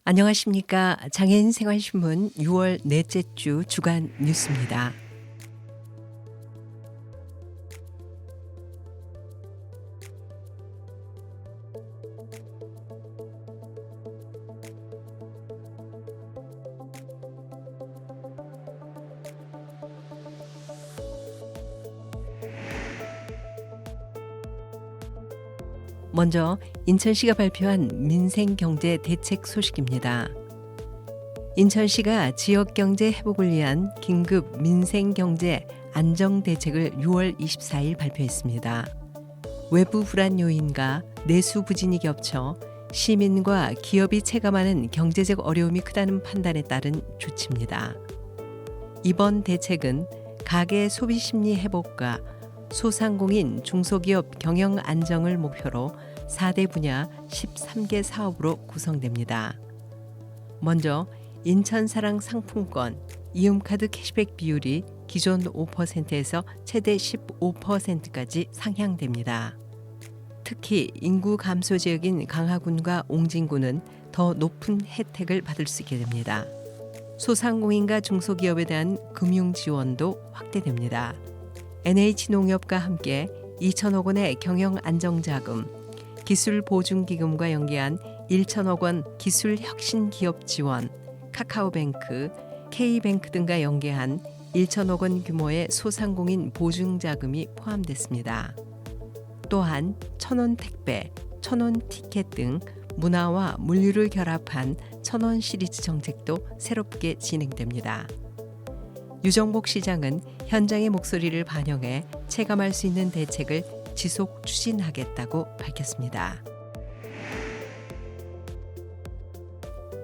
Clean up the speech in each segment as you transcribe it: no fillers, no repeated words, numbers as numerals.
안녕하십니까. 장애인생활신문 6월 넷째 주 주간 뉴스입니다. 먼저 인천시가 발표한 민생경제 대책 소식입니다. 인천시가 지역경제 회복을 위한 긴급 민생경제 안정대책을 6월 24일 발표했습니다. 외부 불안 요인과 내수 부진이 겹쳐 시민과 기업이 체감하는 경제적 어려움이 크다는 판단에 따른 조치입니다. 이번 대책은 가계 소비 심리 회복과 소상공인 중소기업 경영 안정을 목표로 4대 분야 13개 사업으로 구성됩니다. 먼저 인천사랑 상품권, 이음카드 캐시백 비율이 기존 5%에서 최대 15%까지 상향됩니다. 특히 인구 감소 지역인 강화군과 옹진군은 더 높은 혜택을 받을 수 있게 됩니다. 소상공인과 중소기업에 대한 금융 지원도 확대됩니다. NH농협과 함께 2천억 원의 경영 안정자금, 기술 보증기금과 연계한 1천억 원 기술 혁신 기업 지원, 카카오뱅크, K뱅크 등과 연계한 1천억 원 규모의 소상공인 보증자금이 포함됐습니다. 또한 천원 택배, 천원 티켓 등 문화와 물류를 결합한 천원 시리즈 정책도 새롭게 진행됩니다. 유정복 시장은 현장의 목소리를 반영해 체감할 수 있는 대책을 지속 추진하겠다고 밝혔습니다.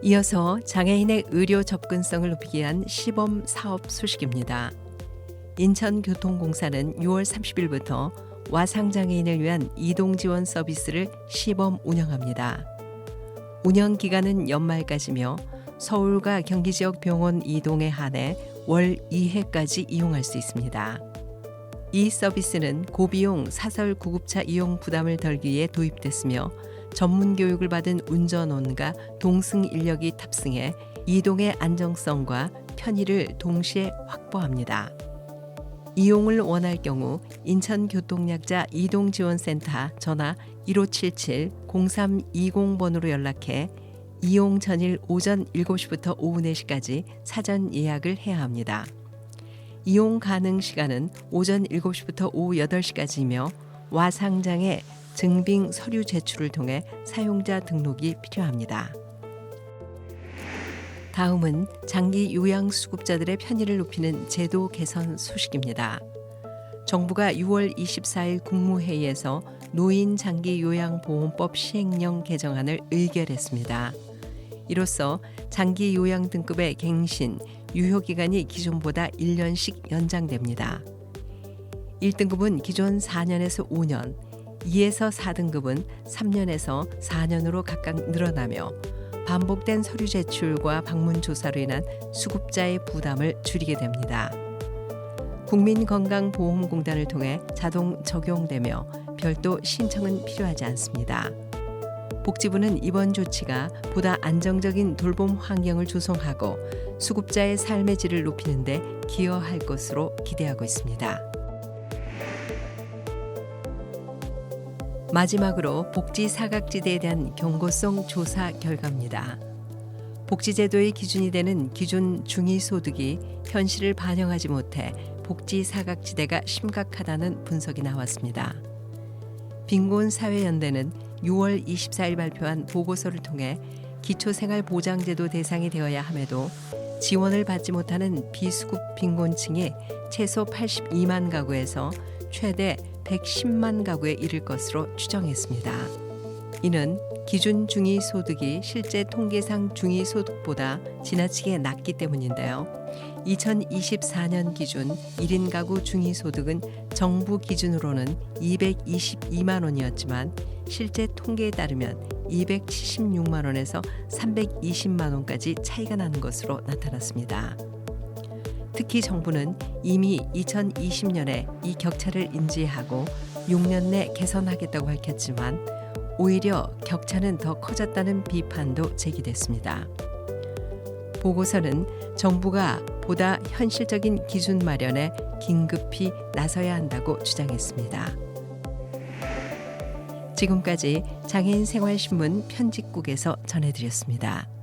이어서 장애인의 의료 접근성을 높이기 위한 시범 사업 소식입니다. 인천교통공사는 6월 30일부터 와상장애인을 위한 이동 지원 서비스를 시범 운영합니다. 운영 기간은 연말까지며 서울과 경기 지역 병원 이동에 한해 월 2회까지 이용할 수 있습니다. 이 서비스는 고비용 사설 구급차 이용 부담을 덜기 위해 도입됐으며 전문 교육을 받은 운전원과 동승 인력이 탑승해 이동의 안정성과 편의를 동시에 확보합니다. 이용을 원할 경우 인천교통약자 이동지원센터 전화 1577-0320번으로 연락해 이용 전일 오전 7시부터 오후 4시까지 사전 예약을 해야 합니다. 이용 가능 시간은 오전 7시부터 오후 8시까지이며 와상장애 증빙 서류 제출을 통해 사용자 등록이 필요합니다. 다음은 장기 요양수급자들의 편의를 높이는 제도 개선 소식입니다. 정부가 6월 24일 국무회의에서 노인 장기 요양보험법 시행령 개정안을 의결했습니다. 이로써 장기 요양 등급의 갱신, 유효기간이 기존보다 1년씩 연장됩니다. 1등급은 기존 4년에서 5년, 2에서 4등급은 3년에서 4년으로 각각 늘어나며 반복된 서류 제출과 방문 조사로 인한 수급자의 부담을 줄이게 됩니다. 국민건강보험공단을 통해 자동 적용되며 별도 신청은 필요하지 않습니다. 복지부는 이번 조치가 보다 안정적인 돌봄 환경을 조성하고 수급자의 삶의 질을 높이는 데 기여할 것으로 기대하고 있습니다. 마지막으로 복지 사각지대에 대한 경고성 조사 결과입니다. 복지제도의 기준이 되는 기준 중위소득이 현실을 반영하지 못해 복지 사각지대가 심각하다는 분석이 나왔습니다. 빈곤사회연대는 6월 24일 발표한 보고서를 통해 기초생활보장제도 대상이 되어야 함에도 지원을 받지 못하는 비수급 빈곤층이 최소 82만 가구에서 최대 110만 가구에 이를 것으로 추정했습니다. 이는 기준 중위소득이 실제 통계상 중위소득보다 지나치게 낮기 때문인데요. 2024년 기준 1인 가구 중위소득은 정부 기준으로는 222만 원이었지만 실제 통계에 따르면 276만 원에서 320만 원까지 차이가 나는 것으로 나타났습니다. 특히 정부는 이미 2020년에 이 격차를 인지하고 6년 내 개선하겠다고 밝혔지만 오히려 격차는 더 커졌다는 비판도 제기됐습니다. 보고서는 정부가 보다 현실적인 기준 마련에 긴급히 나서야 한다고 주장했습니다. 지금까지 장애인생활신문 편집국에서 전해드렸습니다.